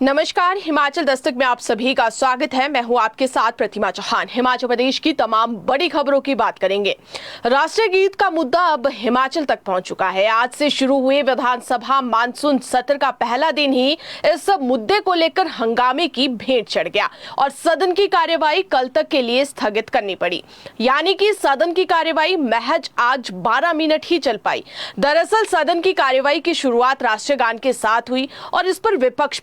नमस्कार, हिमाचल दस्तक में आप सभी का स्वागत है। मैं हूं आपके साथ प्रतिमा चौहान। हिमाचल प्रदेश की तमाम बड़ी खबरों की बात करेंगे। राष्ट्रीय गीत का मुद्दा अब हिमाचल तक पहुंच चुका है। आज से शुरू हुए विधानसभा मानसून सत्र का पहला दिन ही इस मुद्दे को लेकर हंगामे की भेंट चढ़ गया और सदन की कार्यवाही कल तक के लिए स्थगित करनी पड़ी। यानी कि सदन की कार्यवाही महज आज 12 मिनट ही चल पाई। दरअसल सदन की कार्यवाही की शुरुआत राष्ट्रीय गान के साथ हुई और इस पर विपक्ष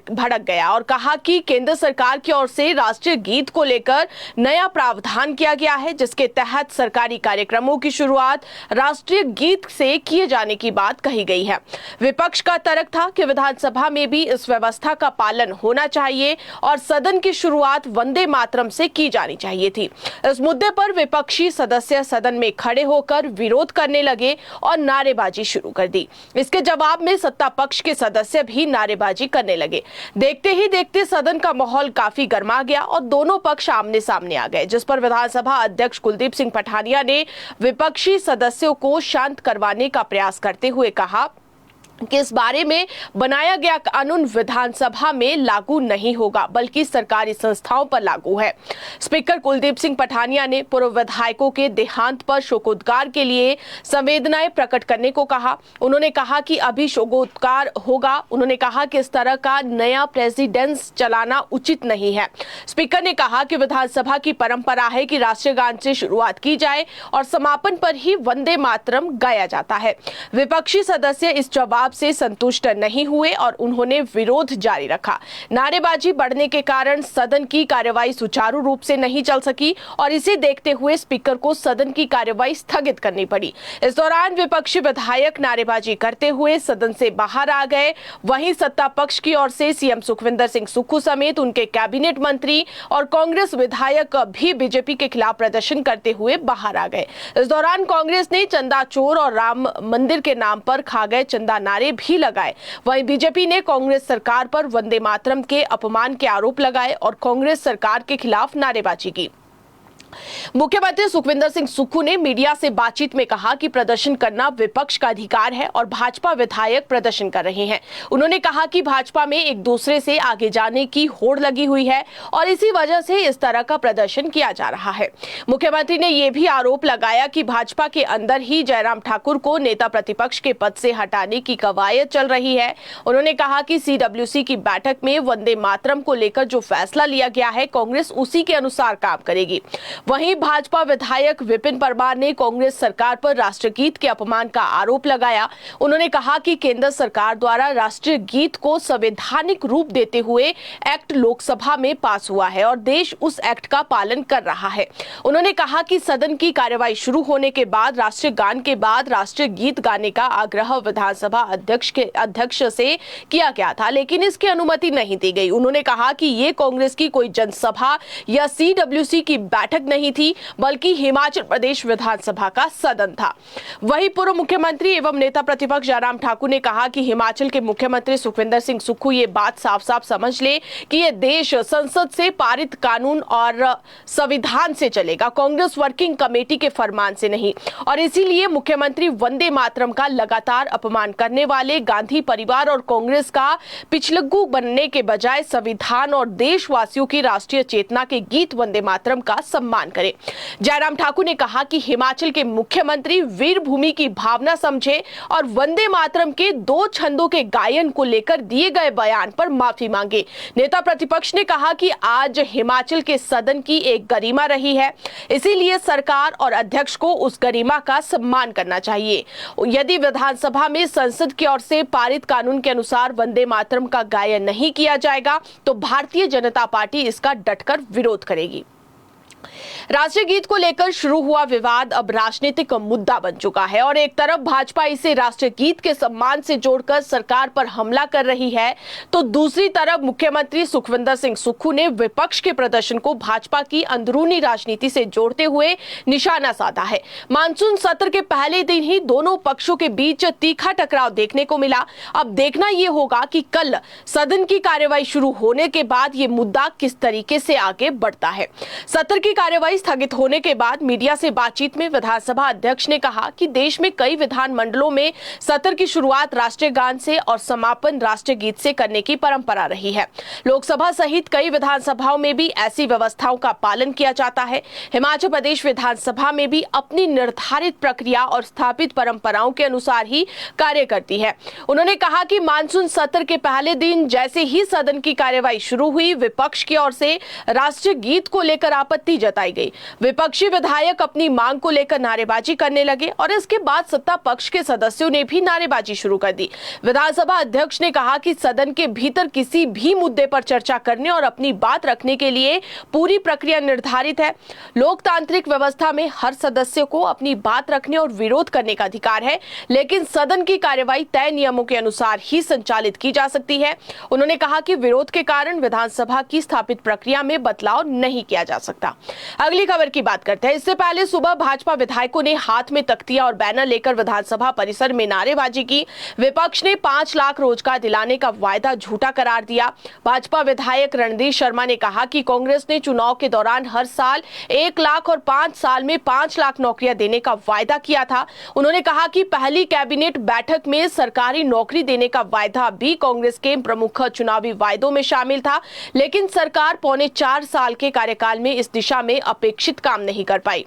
भड़क गया और कहा कि केंद्र सरकार की ओर से राष्ट्रीय गीत को लेकर नया प्रावधान किया गया है, जिसके तहत सरकारी कार्यक्रमों की शुरुआत राष्ट्रीय गीत से किए जाने की बात कही गई है। विपक्ष का तर्क था कि विधानसभा में भी इस व्यवस्था का पालन होना चाहिए और सदन की शुरुआत वंदे मातरम से की जानी चाहिए थी। इस मुद्दे पर विपक्षी सदस्य सदन में खड़े होकर विरोध करने लगे और नारेबाजी शुरू कर दी। इसके जवाब में सत्ता पक्ष के सदस्य भी नारेबाजी करने लगे। देखते ही देखते सदन का माहौल काफी गर्मा गया और दोनों पक्ष आमने सामने आ गए, जिस पर विधानसभा अध्यक्ष कुलदीप सिंह पठानिया ने विपक्षी सदस्यों को शांत करवाने का प्रयास करते हुए कहा कि इस बारे में बनाया गया कानून विधानसभा में लागू नहीं होगा, बल्कि सरकारी संस्थाओं पर लागू है। स्पीकर कुलदीप सिंह पठानिया ने पूर्व विधायकों के देहांत पर शोकोद्गार के लिए संवेदनाएं प्रकट करने को कहा। उन्होंने कहा कि अभी शोकोद्गार होगा। उन्होंने कहा कि इस तरह का नया प्रेसिडेंस चलाना उचित नहीं है। स्पीकर ने कहा कि विधानसभा की परंपरा है कि राष्ट्रीय गान से शुरुआत की जाए और समापन पर ही वंदे मातरम गाया जाता है। विपक्षी सदस्य इस जवाब से संतुष्ट नहीं हुए और उन्होंने विरोध जारी रखा। नारेबाजी बढ़ने के कारण सदन की कार्यवाही सुचारू रूप से नहीं चल सकी और इसे देखते हुए स्पीकर को सदन की कार्यवाही स्थगित करनी पड़ी। इस दौरान विपक्षी विधायक नारेबाजी करते हुए सदन से बाहर आ गए। वहीं सत्ता पक्ष की ओर से सीएम सुखविंदर सिंह सुक्खू समेत उनके कैबिनेट मंत्री और कांग्रेस विधायक भी बीजेपी के खिलाफ प्रदर्शन करते हुए बाहर आ गए। इस दौरान कांग्रेस ने चंदा चोर और राम मंदिर के नाम पर खा गए चंदा नारे भी लगाए। वहीं बीजेपी ने कांग्रेस सरकार पर वंदे मातरम के अपमान के आरोप लगाए और कांग्रेस सरकार के खिलाफ नारेबाजी की। मुख्यमंत्री सुखविंदर सिंह सुक्खू ने मीडिया से बातचीत में कहा कि प्रदर्शन करना विपक्ष का अधिकार है और भाजपा विधायक प्रदर्शन कर रहे हैं। उन्होंने कहा कि भाजपा में एक दूसरे से आगे जाने की होड़ लगी हुई है और इसी वजह से इस तरह का प्रदर्शन किया जा रहा है। मुख्यमंत्री ने यह भी आरोप लगाया कि भाजपा के अंदर ही जयराम ठाकुर को नेता प्रतिपक्ष के पद से हटाने की कवायद चल रही है। उन्होंने कहा कि सीडब्ल्यूसी की बैठक में वंदे मातरम को लेकर जो फैसला लिया गया है, कांग्रेस उसी के अनुसार काम करेगी। वहीं भाजपा विधायक विपिन परमार ने कांग्रेस सरकार पर राष्ट्रीय गीत के अपमान का आरोप लगाया। उन्होंने कहा कि केंद्र सरकार द्वारा राष्ट्रीय गीत को संवैधानिक रूप देते हुए एक्ट लोकसभा में पास हुआ है और देश उस एक्ट का पालन कर रहा है। उन्होंने कहा कि सदन की कार्यवाही शुरू होने के बाद राष्ट्रीय गान के बाद राष्ट्रीय गीत गाने का आग्रह विधानसभा अध्यक्ष से किया गया था, लेकिन इसकी अनुमति नहीं दी गई। उन्होंने कहा कि ये कांग्रेस की कोई जनसभा या सीडब्ल्यूसी की बैठक नहीं थी, बल्कि हिमाचल प्रदेश विधानसभा का सदन था। वहीं पूर्व मुख्यमंत्री एवं नेता प्रतिपक्ष जयराम ठाकुर ने कहा कि हिमाचल के मुख्यमंत्री सुखविंदर सिंह सुक्खू ये बात साफ साफ समझ ले कि ये देश संसद से पारित कानून और संविधान से चलेगा, कांग्रेस वर्किंग कमेटी के फरमान से नहीं। और इसीलिए मुख्यमंत्री वंदे मातरम का लगातार अपमान करने वाले गांधी परिवार और कांग्रेस का पिछलग्गू बनने के बजाय संविधान और देशवासियों की राष्ट्रीय चेतना के गीत वंदे मातरम का सम्मान करे। जयराम ठाकुर ने कहा कि हिमाचल के मुख्यमंत्री वीर भूमि की भावना समझे और वंदे मातरम के 2 छंदों के गायन को लेकर दिए गए बयान पर माफी मांगे। नेता प्रतिपक्ष ने कहा कि आज हिमाचल के सदन की एक गरिमा रही है, इसीलिए सरकार और अध्यक्ष को उस गरिमा का सम्मान करना चाहिए। यदि विधानसभा में संसद की ओर से पारित कानून के अनुसार वंदे मातरम का गायन नहीं किया जाएगा तो भारतीय जनता पार्टी इसका डटकर विरोध करेगी। राष्ट्रीय गीत को लेकर शुरू हुआ विवाद अब राजनीतिक मुद्दा बन चुका है और एक तरफ भाजपा इसे राष्ट्रीय गीत के सम्मान से जोड़कर सरकार पर हमला कर रही है, तो दूसरी तरफ मुख्यमंत्री सुखविंदर सिंह सुक्खू ने विपक्ष के प्रदर्शन को भाजपा की अंदरूनी राजनीति से जोड़ते हुए निशाना साधा है। मानसून सत्र के पहले दिन ही दोनों पक्षों के बीच तीखा टकराव देखने को मिला। अब देखना यह होगा कि कल सदन की कार्यवाही शुरू होने के बाद ये मुद्दा किस तरीके से आगे बढ़ता है। सत्र की कार्यवाही स्थगित होने के बाद मीडिया से बातचीत में विधानसभा अध्यक्ष ने कहा कि देश में कई विधानमंडलों में सत्र की शुरुआत राष्ट्रीय गान से और समापन राष्ट्रीय गीत से करने की परंपरा रही है। लोकसभा सहित कई विधानसभाओं में भी ऐसी व्यवस्थाओं का पालन किया जाता है। हिमाचल प्रदेश विधानसभा में भी अपनी निर्धारित प्रक्रिया और स्थापित परंपराओं के अनुसार ही कार्य करती है। उन्होंने कहा कि मानसून सत्र के पहले दिन जैसे ही सदन की कार्यवाही शुरू हुई, विपक्ष की ओर से राष्ट्रीय गीत को लेकर आपत्ति जताई गई। विपक्षी विधायक अपनी मांग को लेकर नारेबाजी करने लगे और इसके बाद सत्ता पक्ष के सदस्यों ने भी नारेबाजी शुरू कर दी। विधानसभा अध्यक्ष ने कहा कि सदन के भीतर किसी भी मुद्दे पर चर्चा करने और अपनी बात रखने के लिए पूरी प्रक्रिया निर्धारित है। लोकतांत्रिक व्यवस्था में हर सदस्य को अपनी बात रखने और विरोध करने का अधिकार है, लेकिन सदन की कार्यवाही तय नियमों के अनुसार ही संचालित की जा सकती है। उन्होंने कहा कि विरोध के कारण विधानसभा की स्थापित प्रक्रिया में बदलाव नहीं किया जा सकता। अगली खबर की बात करते हैं। इससे पहले सुबह भाजपा विधायकों ने हाथ में तख्तियां और बैनर लेकर विधानसभा परिसर में नारेबाजी की। विपक्ष ने 5 लाख रोजगार दिलाने का वायदा झूठा करार दिया। भाजपा विधायक रणधीर शर्मा ने कहा कि कांग्रेस ने चुनाव के दौरान हर साल 1 लाख और 5 साल में 5 लाख नौकरियां देने का वायदा किया था। उन्होंने कहा कि पहली कैबिनेट बैठक में सरकारी नौकरी देने का वायदा भी कांग्रेस के प्रमुख चुनावी वायदों में शामिल था, लेकिन सरकार पौने 4 साल के कार्यकाल में इस दिशा में अपेक्षित काम नहीं कर पाई।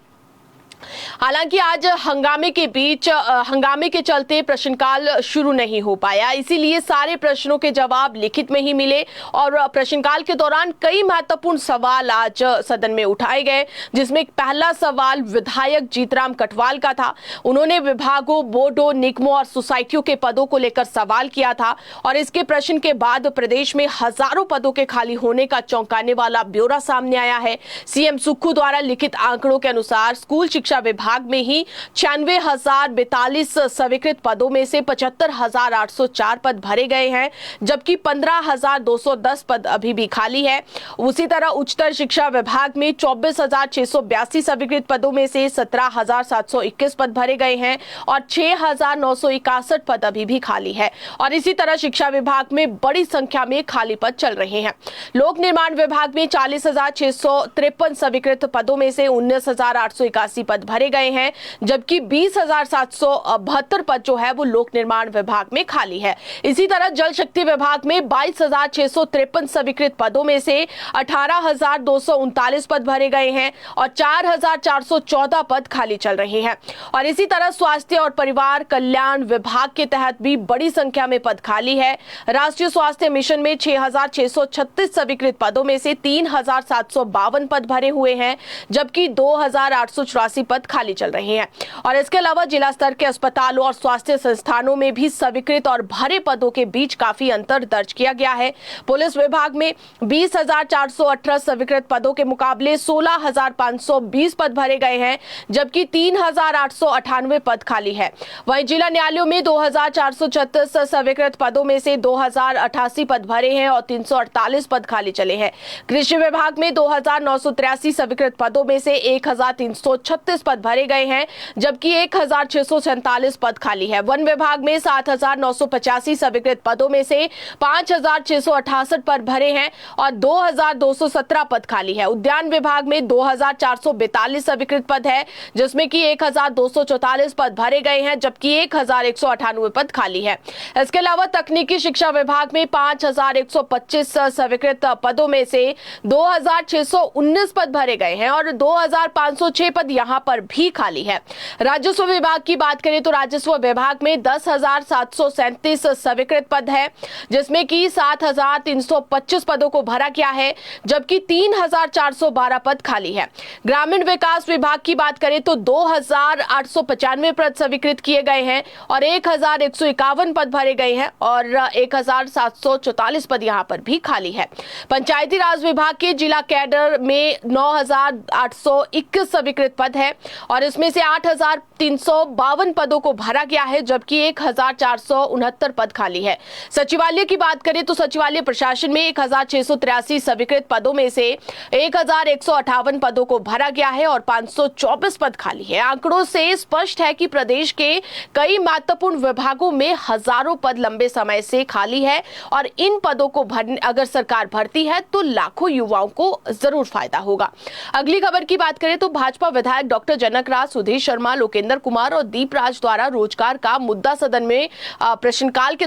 हालांकि आज हंगामे के चलते प्रश्नकाल शुरू नहीं हो पाया, इसीलिए सारे प्रश्नों के जवाब लिखित में ही मिले और प्रश्नकाल के दौरान कई महत्वपूर्ण सवाल आज सदन में उठाए गए, जिसमें पहला सवाल विधायक जीतराम कटवाल का था। उन्होंने विभागों, बोर्डों, निगमों और सोसाइटियों के पदों को लेकर सवाल किया था और इसके प्रश्न के बाद प्रदेश में हजारों पदों के खाली होने का चौंकाने वाला ब्यौरा सामने आया है। सीएम सुक्खू द्वारा लिखित आंकड़ों के अनुसार स्कूल शिक्षा विभाग में ही 96,042 स्वीकृत पदों में से 75,804 पद भरे गए हैं, जबकि 15,210 पद अभी भी खाली है। उसी तरह उच्चतर शिक्षा विभाग में 24,682 स्वीकृत पदों में से 17,721 पद भरे गए हैं और 6,961 पद अभी भी खाली है। और इसी तरह शिक्षा विभाग में बड़ी संख्या में खाली पद चल रहे हैं। लोक निर्माण विभाग में 40,653 स्वीकृत पदों में से 19,881 पद भरे गए हैं, जबकि 20,772 पद जो है वो लोक निर्माण विभाग में खाली है। इसी तरह जल शक्ति विभाग में 22,653 स्वीकृत पदों में से 18,239 पद भरे गए हैं और 4,414 पद खाली चल रहे हैं। और इसी तरह स्वास्थ्य और परिवार कल्याण विभाग के तहत भी बड़ी संख्या में पद खाली है। राष्ट्रीय स्वास्थ्य मिशन में 6,636 स्वीकृत पदों में से 3,752 पद भरे हुए हैं, जबकि 2,884 पद खाली चल रहे हैं। और इसके अलावा जिला स्तर के अस्पतालों और स्वास्थ्य संस्थानों में भी स्वीकृत और भरे पदों के बीच काफी अंतर दर्ज किया गया है। पुलिस विभाग में 20,418 स्वीकृत पदों के मुकाबले 16,520 पद भरे गए हैं, जबकि 3,898 पद खाली है। वहीं जिला न्यायालयों में 2,436 स्वीकृत पदों में से 2,088 पद भरे हैं और 348 पद खाली चले हैं। कृषि विभाग में 2,983 स्वीकृत पदों में से 1,336 पद भरे गए हैं, जबकि 1,647 पद खाली है। वन विभाग में 7,985 स्वीकृत पदों में से 5,668 पद भरे हैं और 2,217 पद खाली है। उद्यान विभाग में 2,442 स्वीकृत पद है, जिसमें कि 1,244 पद भरे गए हैं, जबकि 1,198 पद खाली है। इसके अलावा तकनीकी शिक्षा विभाग में 5,125 स्वीकृत पदों में से 2,619 पद भरे गए हैं और 2,506 पद यहां पर भी खाली है। राजस्व विभाग की बात करें तो राजस्व विभाग में 10,737 स्वीकृत पद है, जिसमें कि 7,325 पदों को भरा गया है, जबकि 3,412 पद खाली है। ग्रामीण विकास विभाग की बात करें तो 2,895 पद स्वीकृत किए गए हैं और 1,151 पद भरे गए हैं और 1,744 पद यहां पर भी खाली है। पंचायती राज विभाग के जिला कैडर में 9,821 स्वीकृत पद है, और इसमें से 8,352 पदों को भरा गया है, जबकि 1,469 पद खाली है। सचिवालय की बात करें तो सचिवालय प्रशासन में 1,683 स्वीकृत पदों में से 1,158 पदों को भरा गया है और 524 पद खाली है। आंकड़ों से स्पष्ट है कि प्रदेश के कई महत्वपूर्ण विभागों में हजारों पद लंबे समय से खाली है और इन पदों को भरने अगर सरकार भरती है तो लाखों युवाओं को जरूर फायदा होगा। अगली खबर की बात करें तो भाजपा विधायक डॉक्टर जनक राज, सुधीर शर्मा, लोकेंद्र कुमार और दीप राज द्वारा रोजगार का मुद्दा सदन में प्रश्नकाल के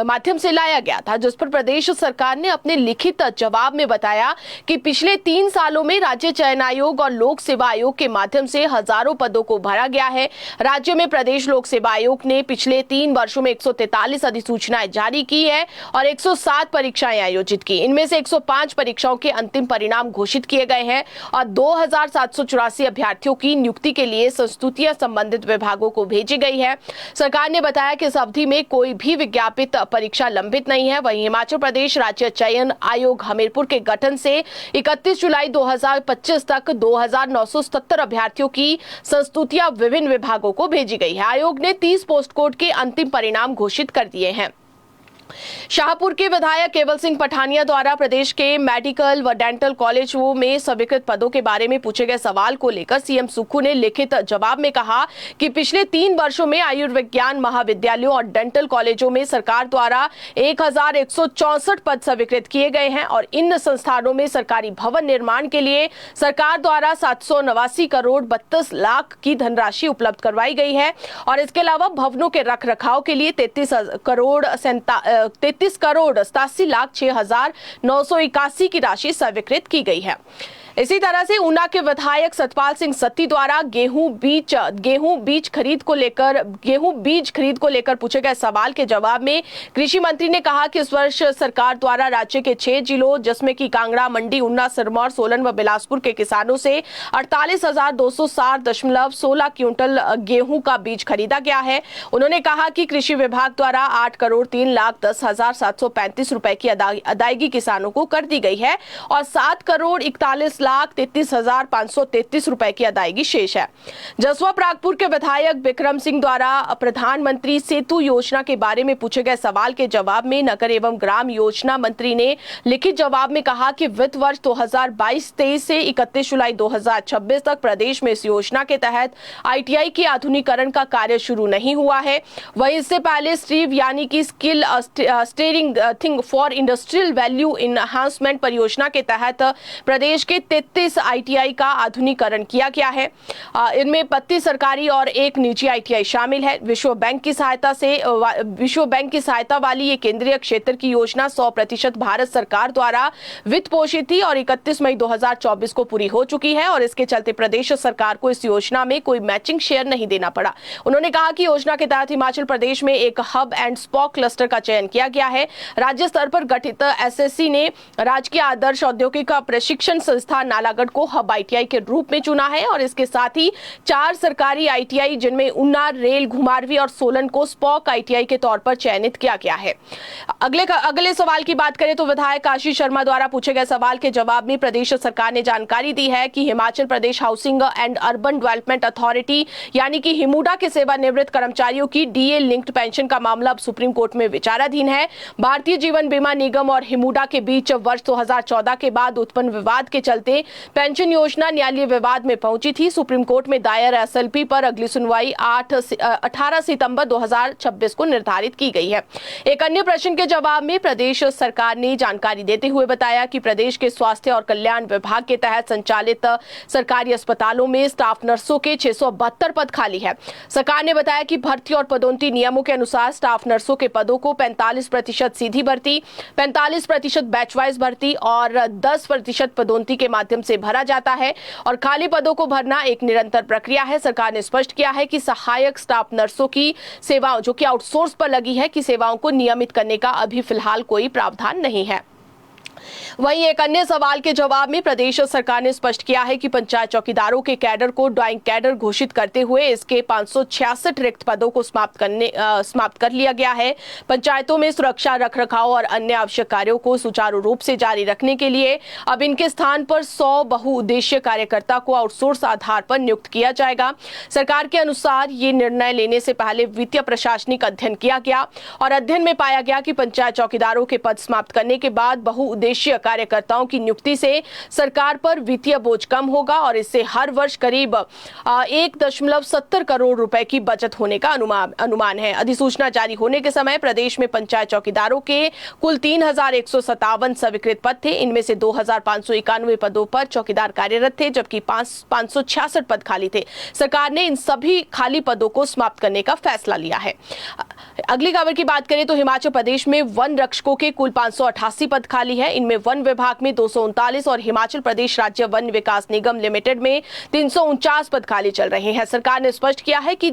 माध्यम से लाया गया था, जिस पर प्रदेश सरकार ने अपने लिखित जवाब में बताया कि पिछले 3 सालों में राज्य चयन आयोग और लोक सेवा आयोग के माध्यम से हजारों पदों को भरा गया है। राज्य में प्रदेश लोक सेवा आयोग ने पिछले 3 वर्षों में 143 अधिसूचनाएं जारी की है और 107 परीक्षाएं आयोजित की। इनमें से 105 परीक्षाओं के अंतिम परिणाम घोषित किए गए हैं और 2,784 अभ्यर्थियों की नियुक्ति के लिए संस्तुतियां संबंधित विभागों को भेजी गई है। सरकार ने बताया कि इस अवधि में कोई भी विज्ञापित परीक्षा लंबित नहीं है। वहीं हिमाचल प्रदेश राज्य चयन आयोग हमीरपुर के गठन से 31 जुलाई 2025 तक 2,970 अभ्यर्थियों की संस्तुतियां विभिन्न विभागों को भेजी गई है। आयोग ने 30 पोस्ट कोड के अंतिम परिणाम घोषित कर दिए हैं। शाहपुर के विधायक केवल सिंह पठानिया द्वारा प्रदेश के मेडिकल व डेंटल कॉलेजों में स्वीकृत पदों के बारे में पूछे गए सवाल को लेकर सीएम सुक्खू ने लिखित जवाब में कहा कि पिछले 3 वर्षों में आयुर्विज्ञान महाविद्यालयों और डेंटल कॉलेजों में सरकार द्वारा 1,164 पद स्वीकृत किए गए हैं और इन संस्थानों में सरकारी भवन निर्माण के लिए सरकार द्वारा 789 करोड़ 32 लाख की धनराशि उपलब्ध करवाई गई है और इसके अलावा भवनों के रखरखाव के लिए 33 करोड़ 87,06,981 की राशि स्वीकृत की गई है। इसी तरह से ऊना के विधायक सतपाल सिंह सत्ती द्वारा गेहूं बीज खरीद को लेकर पूछे गए सवाल के जवाब में कृषि मंत्री ने कहा कि इस वर्ष सरकार द्वारा राज्य के 6 जिलों जिसमें कि कांगड़ा, मंडी, ऊना, सिरमौर, सोलन व बिलासपुर के किसानों से 48,260.16 क्विंटल गेहूं का बीज खरीदा गया है। उन्होंने कहा कि कृषि विभाग द्वारा 8,03,10,735 रुपए की अदायगी किसानों को कर दी गई है और 7,41,33,533 रुपए की अदायगी शेष है। जसवा प्रागपुर के विधायक विक्रम सिंह द्वारा प्रधानमंत्री सेतु योजना के बारे में पूछे गए सवाल के जवाब में नगर एवं ग्राम योजना मंत्री ने लिखित जवाब में कहा कि वित्त वर्ष 2022-23 से 31 जुलाई 2026 तक प्रदेश में इस योजना के तहत आईटीआई के आधुनिकीकरण का कार्य शुरू नहीं हुआ है। वहीं इससे पहले स्ट्रीव यानी कि skill steering thing for industrial value enhancement परियोजना के तहत प्रदेश के 33 आईटीआई का आधुनिकीकरण किया गया है। इनमें 32 सरकारी और 1 निजी आईटीआई शामिल है। विश्व बैंक की सहायता वाली ये केंद्रीय क्षेत्र की योजना 100% भारत सरकार द्वारा वित्त पोषित थी और 31 मई 2024 को पूरी हो चुकी है और इसके चलते प्रदेश सरकार को इस योजना में कोई मैचिंग शेयर नहीं देना पड़ा। उन्होंने कहा कि योजना के तहत हिमाचल प्रदेश में एक हब एंड स्पॉक क्लस्टर का चयन किया गया है। राज्य स्तर पर गठित एसएससी ने राजकीय आदर्श औद्योगिक प्रशिक्षण संस्थान नालागढ़ को हब आईटीआई के रूप में चुना है और इसके साथ ही 4 सरकारी आईटीआई जिनमें ऊना, रेल, घुमारवी और सोलन को स्पॉक आईटीआई के तौर पर चयनित किया गया है। अगले सवाल की बात करें तो विधायक आशीष शर्मा द्वारा पूछे गए सवाल के जवाब में प्रदेश सरकार ने जानकारी दी है कि Himachal Pradesh housing and urban development authority यानी कि हिमुडा के सेवानिवृत्त कर्मचारियों की डीए लिंक्ड पेंशन का मामला अब सुप्रीम कोर्ट में विचाराधीन है। भारतीय जीवन बीमा निगम और हिमुडा के बीच वर्ष 2014 के बाद उत्पन्न विवाद के चलते पेंशन योजना न्यायालयीय विवाद में पहुंची थी। सुप्रीम कोर्ट में दायर एसएलपी पर अगली सुनवाई 18 सितंबर 2026 को निर्धारित की गई है। एक अन्य प्रश्न के जवाब में प्रदेश सरकार ने जानकारी देते हुए बताया कि प्रदेश के स्वास्थ्य और कल्याण विभाग के तहत संचालित सरकारी अस्पतालों में स्टाफ नर्सों के 672 पद खाली है। सरकार ने बताया कि भर्ती और पदोन्नति नियमों के अनुसार स्टाफ नर्सों के पदों को 45% सीधी भर्ती, 45% बैच वाइज भर्ती और 10% पदोन्नति के माध्यम से भरा जाता है और खाली पदों को भरना एक निरंतर प्रक्रिया है। सरकार ने स्पष्ट किया है कि सहायक स्टाफ नर्सों की सेवाओं जो कि आउटसोर्स पर लगी है कि सेवाओं को नियमित करने का अभी फिलहाल कोई प्रावधान नहीं है। वहीं एक अन्य सवाल के जवाब में प्रदेश सरकार ने स्पष्ट किया है कि पंचायत चौकीदारों के कैडर को ड्राइंग कैडर घोषित करते हुए इसके 566 रिक्त पदों को समाप्त कर लिया गया है। पंचायतों में सुरक्षा, रखरखाव और अन्य आवश्यक कार्यों को सुचारू रूप से जारी रखने के लिए अब इनके स्थान पर 100 बहुउद्देशीय कार्यकर्ता को आउटसोर्स आधार पर नियुक्त किया जाएगा। सरकार के अनुसार ये निर्णय लेने से पहले वित्तीय प्रशासनिक अध्ययन किया गया और अध्ययन में पाया गया कि पंचायत चौकीदारों के पद समाप्त करने के बाद बहुउद्देशीय कार्यकर्ताओं की नियुक्ति से सरकार पर वित्तीय बोझ कम होगा और इससे हर वर्ष करीब 1.70 करोड़ रुपए की बचत होने का अनुमान है। अधिसूचना जारी होने के समय प्रदेश में पंचायत चौकीदारों के कुल 3,157 स्वीकृत पद थे। इनमें से 2,591 पदों पर चौकीदार कार्यरत थे, जबकि 566 पद खाली थे। सरकार ने इन सभी खाली पदों को समाप्त करने का फैसला लिया है। अगली खबर की बात करें तो हिमाचल प्रदेश में वन रक्षकों के कुल 588 पद खाली है। इनमें वन विभाग में 239 और हिमाचल प्रदेश राज्य वन विकास निगम लिमिटेड में 349 पद खाली चल रहे हैं। सरकार ने स्पष्ट किया है कि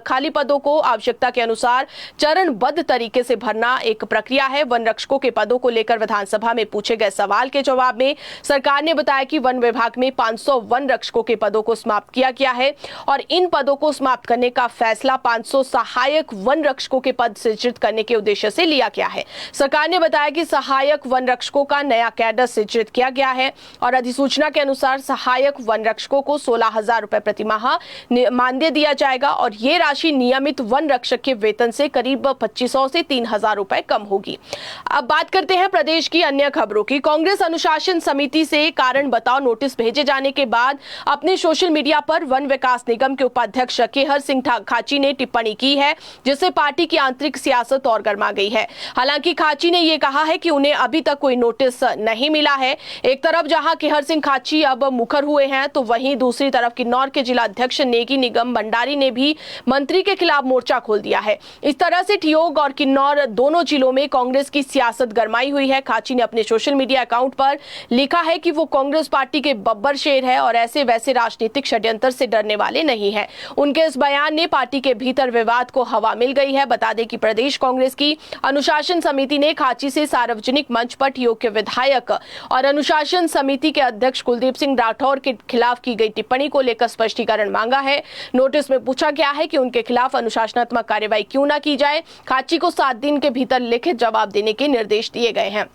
खाली पदों को आवश्यकता के अनुसार चरणबद्ध तरीके से भरना एक प्रक्रिया है। वन रक्षकों के पदों को लेकर विधानसभा में पूछे गए सवाल के जवाब में सरकार ने बताया कि वन विभाग में 500 वन रक्षकों के पदों को समाप्त किया गया है और इन पदों को समाप्त करने का फैसला 500 सहायक वन रक्षकों के पद सृजित करने के उद्देश्य से लिया गया है। सरकार ने बताया कि सहायक वन रक्षकों का नया कैडर सृजित किया गया है और अधिसूचना के अनुसार सहायक वन रक्षकों को 16,000 रुपए प्रति माह मानदेय दिया जाएगा और ये राशि नियमित वन रक्षक के वेतन से करीब 2,500 से 3,000 रुपए कम होगी। अब बात करते हैं प्रदेश की अन्य खबरों की। कांग्रेस अनुशासन समिति से कारण बताओ नोटिस भेजे जाने के बाद अपने सोशल मीडिया पर वन विकास निगम के उपाध्यक्ष केहर सिंह खाची ने टिप्पणी की है, जिससे पार्टी की आंतरिक सियासत और गर्मा गई है। हालांकि खाची ने यह कहा है कि उन्हें अभी तक कोई नोटिस नहीं मिला है। एक तरफ जहां केहर सिंह खाची अब मुखर हुए हैं, तो वहीं दूसरी तरफ किन्नौर के जिला अध्यक्ष नेगी निगम भंडारी ने भी मंत्री के खिलाफ मोर्चा खोल दिया है। इस तरह से ठियोग और किन्नौर दोनों जिलों में कांग्रेस की सियासत गरमाई हुई है। खाची ने अपने सोशल मीडिया अकाउंट पर लिखा है कि वो कांग्रेस पार्टी के बब्बर शेर है और ऐसे वैसे राजनीतिक षड्यंत्र से डरने वाले नहीं है। उनके इस बयान ने पार्टी के भीतर विवाद को हवा मिल गई है। बता दें कि प्रदेश कांग्रेस की अनुशासन समिति ने खाची से सार्वजनिक मंच पर ठियोग के विधायक और अनुशासन समिति के अध्यक्ष कुलदीप सिंह राठौर के खिलाफ की गई टिप्पणी को लेकर स्पष्टीकरण मांगा है। नोटिस में पूछा गया है कि उनके खिलाफ अनुशासनात्मक कार्रवाई क्यों न की जाए। खाची को 7 दिन के भीतर लिखित जवाब देने के निर्देश दिए गए हैं।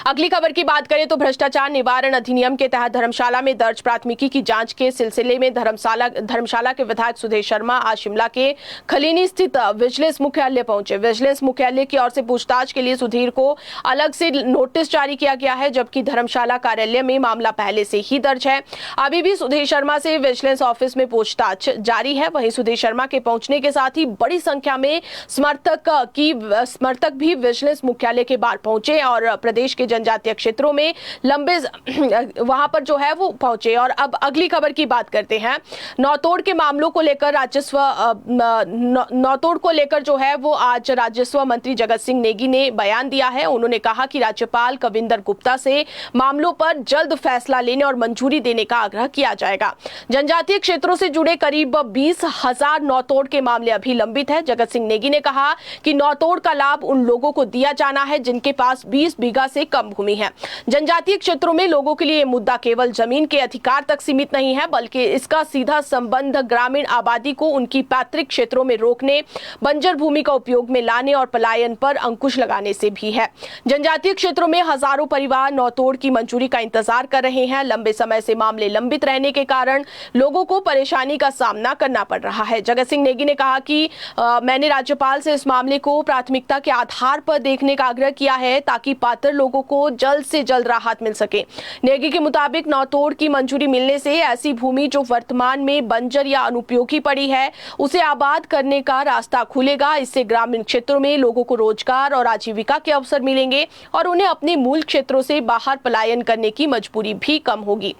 अगली खबर की बात करें तो भ्रष्टाचार निवारण अधिनियम के तहत धर्मशाला में दर्ज प्राथमिकी की जांच के सिलसिले में धर्मशाला के विधायक सुधीर शर्मा आज शिमला के खलीनी स्थित विजिलेंस मुख्यालय पहुंचे। विजिलेंस मुख्यालय की ओर से पूछताछ के लिए सुधीर को अलग से नोटिस जारी किया गया है, जबकि धर्मशाला कार्यालय में मामला पहले से ही दर्ज है। अभी भी सुधीर शर्मा से विजिलेंस ऑफिस में पूछताछ जारी है। वहीं सुधीर शर्मा के पहुंचने के साथ ही बड़ी संख्या में समर्थक भी विजिलेंस मुख्यालय के बाहर पहुंचे और प्रदेश के जनजातीय क्षेत्रों में लंबे वहां पर जो है वो पहुंचे। और अब अगली खबर की बात करते हैं। नौतोड़ के मामलों को लेकर नौतोड़ को लेकर जो है वो आज राजस्व मंत्री जगत सिंह नेगी ने बयान दिया है। उन्होंने कहा कि राज्यपाल कविंदर गुप्ता से मामलों पर जल्द फैसला लेने और मंजूरी देने का आग्रह किया जाएगा। जनजातीय क्षेत्रों से जुड़े करीब 20,000 नौतोड़ के मामले अभी लंबित है। जगत सिंह नेगी ने कहा कि नौतोड़ का लाभ उन लोगों को दिया जाना है जिनके पास 20 बीघा से कम भूमि है। जनजातीय क्षेत्रों में लोगों के लिए ये मुद्दा केवल जमीन के अधिकार तक सीमित नहीं है, बल्कि इसका सीधा संबंध ग्रामीण आबादी को उनकी पैतृक क्षेत्रों में रोकने, बंजर भूमि का उपयोग में लाने और पलायन पर अंकुश लगाने से भी है। जनजातीय क्षेत्रों में हजारों परिवार नौतोड़ की मंजूरी का इंतजार कर रहे हैं। लंबे समय से मामले लंबित रहने के कारण लोगों को परेशानी का सामना करना पड़ रहा है। जगत सिंह नेगी ने कहा कि मैंने राज्यपाल से इस मामले को प्राथमिकता के आधार पर देखने का आग्रह किया है ताकि पात्र लोगों को जल्द से जल्द राहत मिल सके। नेगी के मुताबिक नौतोड़ की मंजूरी मिलने से ऐसी भूमि जो वर्तमान में बंजर या अनुपयोगी पड़ी है उसे आबाद करने का रास्ता खुलेगा। इससे ग्रामीण क्षेत्रों में लोगों को रोजगार और आजीविका के अवसर मिलेंगे और उन्हें अपने मूल क्षेत्रों से बाहर पलायन करने की मजबूरी भी कम होगी।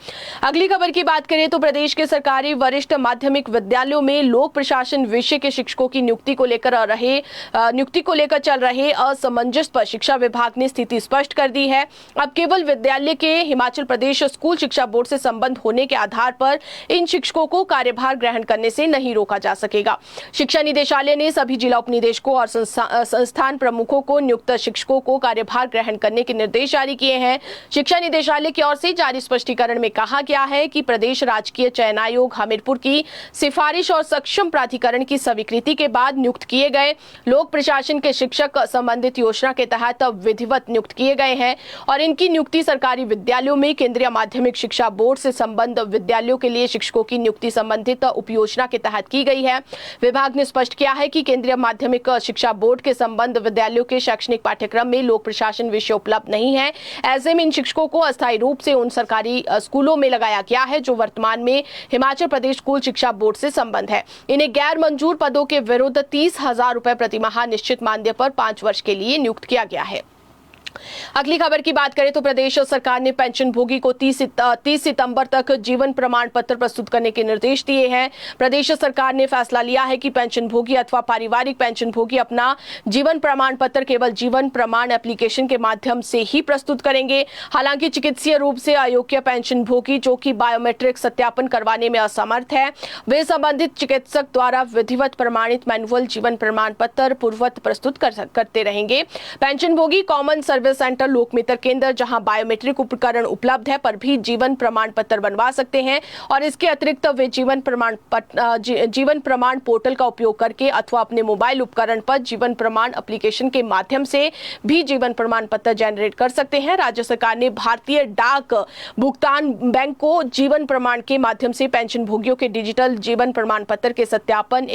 अगली खबर की बात करें तो प्रदेश के सरकारी वरिष्ठ माध्यमिक विद्यालयों में लोक प्रशासन विषय के शिक्षकों की नियुक्ति को लेकर चल रहे असमंजस पर शिक्षा विभाग ने स्थिति स्पष्ट कर दी दी है। अब केवल विद्यालय के हिमाचल प्रदेश स्कूल शिक्षा बोर्ड से संबंध होने के आधार पर इन शिक्षकों को कार्यभार ग्रहण करने से नहीं रोका जा सकेगा। शिक्षा निदेशालय ने सभी जिला उपनिदेशकों और संस्थान प्रमुखों को नियुक्त शिक्षकों को कार्यभार ग्रहण करने के निर्देश जारी किए हैं। शिक्षा निदेशालय की ओर से जारी स्पष्टीकरण में कहा गया है कि प्रदेश राजकीय चयन आयोग हमीरपुर की सिफारिश और सक्षम प्राधिकरण की स्वीकृति के बाद नियुक्त किए गए लोक प्रशासन के शिक्षक संबंधित योजना के तहत विधिवत नियुक्त किए गए हैं और इनकी नियुक्ति सरकारी विद्यालयों में केंद्रीय माध्यमिक शिक्षा बोर्ड से संबद्ध विद्यालयों के लिए शिक्षकों की नियुक्ति संबंधित उपयोजना के तहत की गई है। विभाग ने स्पष्ट किया है कि केंद्रीय माध्यमिक शिक्षा बोर्ड के संबद्ध विद्यालयों के शैक्षणिक पाठ्यक्रम में लोक प्रशासन विषय उपलब्ध नहीं है। ऐसे में इन शिक्षकों को अस्थायी रूप से उन सरकारी स्कूलों में लगाया गया है जो वर्तमान में हिमाचल प्रदेश स्कूल शिक्षा बोर्ड से संबद्ध है। इन्हें गैर मंजूर पदों के विरुद्ध 30,000 रुपए प्रतिमाह निश्चित मानदेय पर 5 वर्ष के लिए नियुक्त किया गया है। अगली खबर की बात करें तो प्रदेश सरकार ने पेंशन भोगी को 30 सितंबर तक जीवन प्रमाण पत्र प्रस्तुत करने के निर्देश दिए हैं। प्रदेश सरकार ने फैसला लिया है कि पेंशन भोगी अथवा पारिवारिक पेंशन भोगी अपना जीवन प्रमाण पत्र केवल जीवन प्रमाण एप्लीकेशन के माध्यम से ही प्रस्तुत करेंगे। हालांकि चिकित्सीय रूप से अयोग्य पेंशन भोगी जो कि बायोमेट्रिक सत्यापन करवाने में असमर्थ है, वे संबंधित चिकित्सक द्वारा विधिवत प्रमाणित मैनुअल जीवन प्रमाण पत्र पूर्ववत प्रस्तुत करते रहेंगे। पेंशन भोगी कॉमन सर्विस सेंटर, लोकमित्र केंद्र जहां बायोमेट्रिक उपकरण उपलब्ध है पर भी जीवन प्रमाण पत्र बनवा सकते हैं और इसके अतिरिक्त वे जीवन प्रमाण पोर्टल का उपयोग करके अथवा अपने मोबाइल उपकरण पर जीवन प्रमाण एप्लीकेशन के माध्यम से भी जीवन प्रमाण पत्र जनरेट कर सकते हैं। राज्य सरकार ने भारतीय डाक भुगतान बैंक को जीवन प्रमाण के माध्यम से पेंशन भोगियों के डिजिटल जीवन प्रमाण पत्र के सत्यापन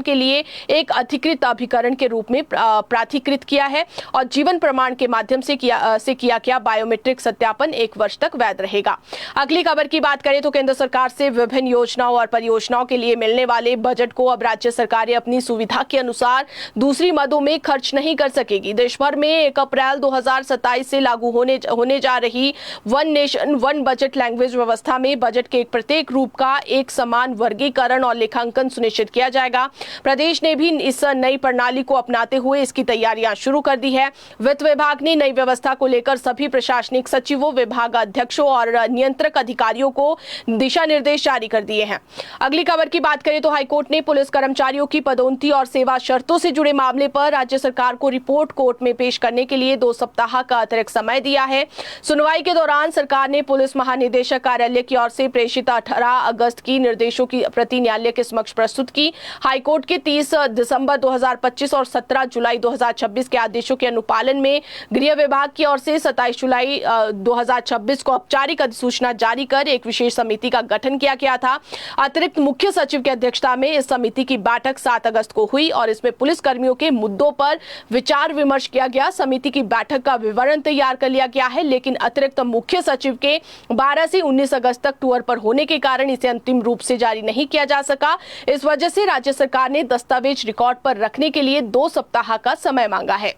के लिए एक अधिकृत अभिकरण के रूप में प्राधिकृत किया है और जीवन प्रमाण के माध्यम से किया गया बायोमेट्रिक सत्यापन 1 वर्ष तक वैध रहेगा। अगली खबर की बात करें तो केंद्र सरकार से विभिन्न योजनाओं और परियोजनाओं के लिए मिलने वाले बजट को अब राज्य सरकारें अपनी सुविधा के अनुसार दूसरी मदों में खर्च नहीं कर सकेगी। देश भर में 1 अप्रैल 2027 से लागू होने जा रही one nation one budget language व्यवस्था में बजट के प्रत्येक रूप का एक समान वर्गीकरण और लेखांकन सुनिश्चित किया जाएगा। प्रदेश ने भी इस नई प्रणाली को अपनाते हुए इसकी तैयारियां शुरू कर दी है। वित्त विभाग ने नई व्यवस्था को लेकर सभी प्रशासनिक सचिवों, विभागाध्यक्षों और नियंत्रक अधिकारियों को दिशा निर्देश जारी कर दिए हैं। अगली खबर की बात करें तो हाईकोर्ट ने पुलिस कर्मचारियों की पदोन्नति और सेवा शर्तों से जुड़े मामले पर राज्य सरकार को रिपोर्ट कोर्ट में पेश करने के लिए 2 सप्ताह का अतिरिक्त समय दिया है। सुनवाई के दौरान सरकार ने पुलिस महानिदेशक कार्यालय की ओर से प्रेषित 18 अगस्त की निर्देशों की प्रति न्यायालय के समक्ष प्रस्तुत की। हाईकोर्ट के 30 दिसंबर 2025 और 17 जुलाई 2026 के आदेशों के अनुपालन में गृह विभाग की ओर से 27 जुलाई 2026 को औपचारिक अधिसूचना जारी कर एक विशेष समिति का गठन किया गया था। अतिरिक्त मुख्य सचिव की अध्यक्षता में इस समिति की बैठक 7 अगस्त को हुई और इसमें पुलिस कर्मियों के मुद्दों पर विचार विमर्श किया गया। समिति की बैठक का विवरण तैयार कर लिया गया है, लेकिन अतिरिक्त मुख्य सचिव के 12 से 19 अगस्त तक टूर पर होने के कारण इसे अंतिम रूप से जारी नहीं किया जा सका। इस वजह से राज्य सरकार ने दस्तावेज रिकॉर्ड पर रखने के लिए 2 सप्ताह का समय मांगा है।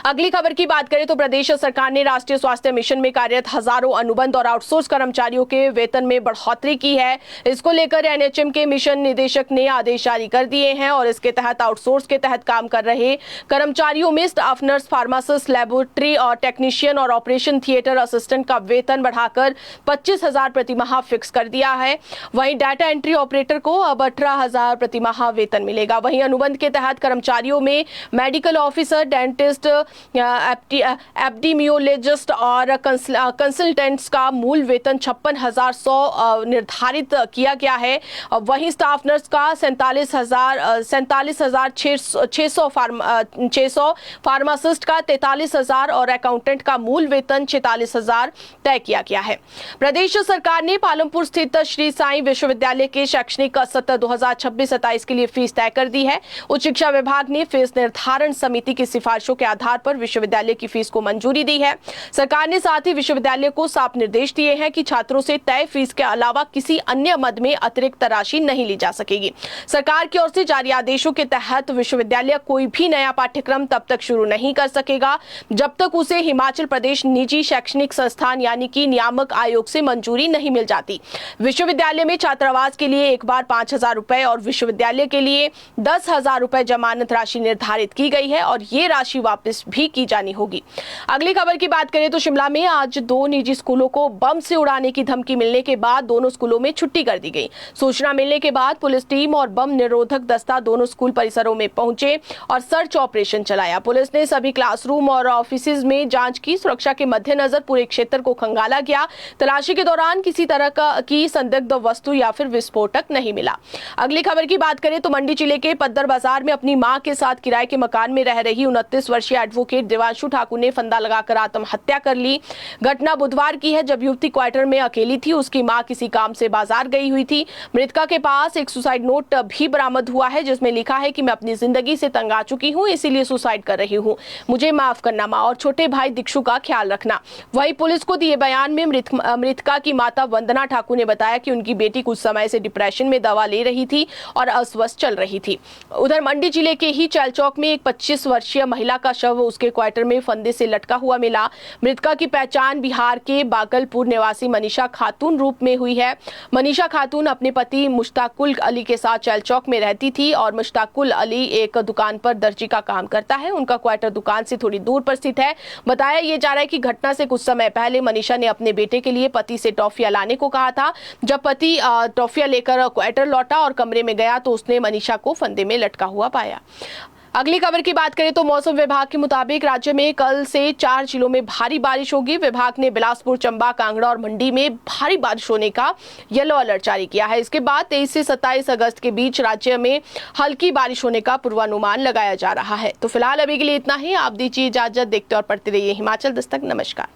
अगली खबर की बात करें तो प्रदेश सरकार ने राष्ट्रीय स्वास्थ्य मिशन में कार्यरत हजारों अनुबंध और आउटसोर्स कर्मचारियों के वेतन में बढ़ोतरी की है। इसको लेकर एनएचएम के मिशन निदेशक ने आदेश जारी कर दिए हैं और इसके तहत आउटसोर्स के तहत काम कर रहे कर्मचारियों में स्टाफ नर्स, फार्मासिस्ट, लेबोरेटरी और टेक्नीशियन और ऑपरेशन थिएटर असिस्टेंट का वेतन बढ़ाकर 25,000 प्रतिमाह फिक्स कर दिया है। वहीं डाटा एंट्री ऑपरेटर को अब 18,000 प्रतिमाह वेतन मिलेगा। वहीं अनुबंध के तहत कर्मचारियों में मेडिकल ऑफिसर, डेंटिस्ट, एपिडेमियोलॉजिस्ट और कंसल्टेंट्स का मूल वेतन 56,100 निर्धारित किया गया है। वहीं स्टाफ नर्स का 47,600, फार्मासिस्ट का 43,000 और अकाउंटेंट का मूल वेतन 46,000 तय किया गया है। प्रदेश सरकार ने पालमपुर स्थित श्री साईं विश्वविद्यालय के शैक्षणिक सत्र 2026-27 के लिए फीस तय कर दी है। उच्च शिक्षा विभाग ने फीस निर्धारण समिति की सिफारिशों के आधार पर विश्वविद्यालय की फीस को मंजूरी दी है। सरकार ने साथ ही विश्वविद्यालय को साफ निर्देश दिए हैं कि छात्रों से तय फीस के अलावा किसी अन्य मद में अतिरिक्त राशि नहीं ली जा सकेगी। सरकार की ओर से जारी आदेशों के तहत विश्वविद्यालय कोई भी नया पाठ्यक्रम तब तक शुरू नहीं कर सकेगा जब तक उसे हिमाचल प्रदेश निजी शैक्षणिक संस्थान यानी कि नियामक आयोग से मंजूरी नहीं मिल जाती। विश्वविद्यालय में छात्रावास के लिए एक बार 5,000 रुपए और विश्वविद्यालय के लिए 10,000 रुपए जमानत राशि निर्धारित की गई है और ये राशि वापस भी की जानी होगी। अगली खबर की बात करें तो शिमला में आज 2 निजी स्कूलों को बम से उड़ाने की धमकी मिलने के बाद दोनों स्कूलों में छुट्टी कर दी गई। सूचना मिलने के बाद पुलिस टीम और बम निरोधक दस्ता दोनों स्कूल परिसरों में पहुंचे और सर्च ऑपरेशन चलाया। पुलिस ने सभी क्लासरूम और ऑफिसेज में जांच की। सुरक्षा के मद्देनजर पूरे क्षेत्र को खंगाला गया। तलाशी के दौरान किसी तरह की संदिग्ध वस्तु या फिर विस्फोटक नहीं मिला। अगली खबर की बात करें तो मंडी जिले के पद्दर बाजार में अपनी मां के साथ किराए के मकान में रह रही 29 वर्षीय एडवोकेट देवांशु ठाकुर ने फंदा लगाकर आत्महत्या कर ली। घटना बुधवार की है, जब युवती क्वार्टर में अकेली थी। उसकी मां किसी काम से बाजार गई हुई थी। मृतका के पास एक सुसाइड नोट भी बरामद हुआ है, जिसमें लिखा है कि मैं अपनी जिंदगी से तंग आ चुकी हूं, इसीलिए सुसाइड कर रही हूं। मुझे माफ करना मां, और छोटे भाई दीक्षु का ख्याल रखना। वहीं पुलिस को दिए बयान में मृतका की माता वंदना ठाकुर ने बताया कि उनकी बेटी कुछ समय से डिप्रेशन में दवा ले रही थी और अस्वस्थ चल रही थी। उधर मंडी जिले के ही चैलचौक में एक 25 वर्षीय महिला का शव उसके क्वार्टर में फंदे से लटका हुआ मिला। मृतका की पहचान बिहार के बागलपुर निवासी मनीषा खातून रूप में हुई है। मनीषा खातून अपने पति मुश्ताकुल अली के साथ चैलचौक में रहती थी और मुश्ताकुल अली एक दुकान पर दर्जी का काम करता है। उनका क्वार्टर दुकान से थोड़ी दूर पर स्थित है। बताया ये जा रहा है कि घटना से कुछ समय पहले मनीषा ने अपने बेटे के लिए पति से टॉफियां लाने को कहा था। जब पति टॉफियां लेकर क्वार्टर लौटा और कमरे में गया तो उसने मनीषा को फंदे में लटका हुआ पाया। अगली खबर की बात करें तो मौसम विभाग के मुताबिक राज्य में कल से 4 जिलों में भारी बारिश होगी। विभाग ने बिलासपुर, चंबा, कांगड़ा और मंडी में भारी बारिश होने का येलो अलर्ट जारी किया है। इसके बाद 23 से 27 अगस्त के बीच राज्य में हल्की बारिश होने का पूर्वानुमान लगाया जा रहा है। तो फिलहाल अभी के लिए इतना ही। आप दीजिए इजाजत। देखते और पढ़ते रहिए हिमाचल दस्तक। नमस्कार।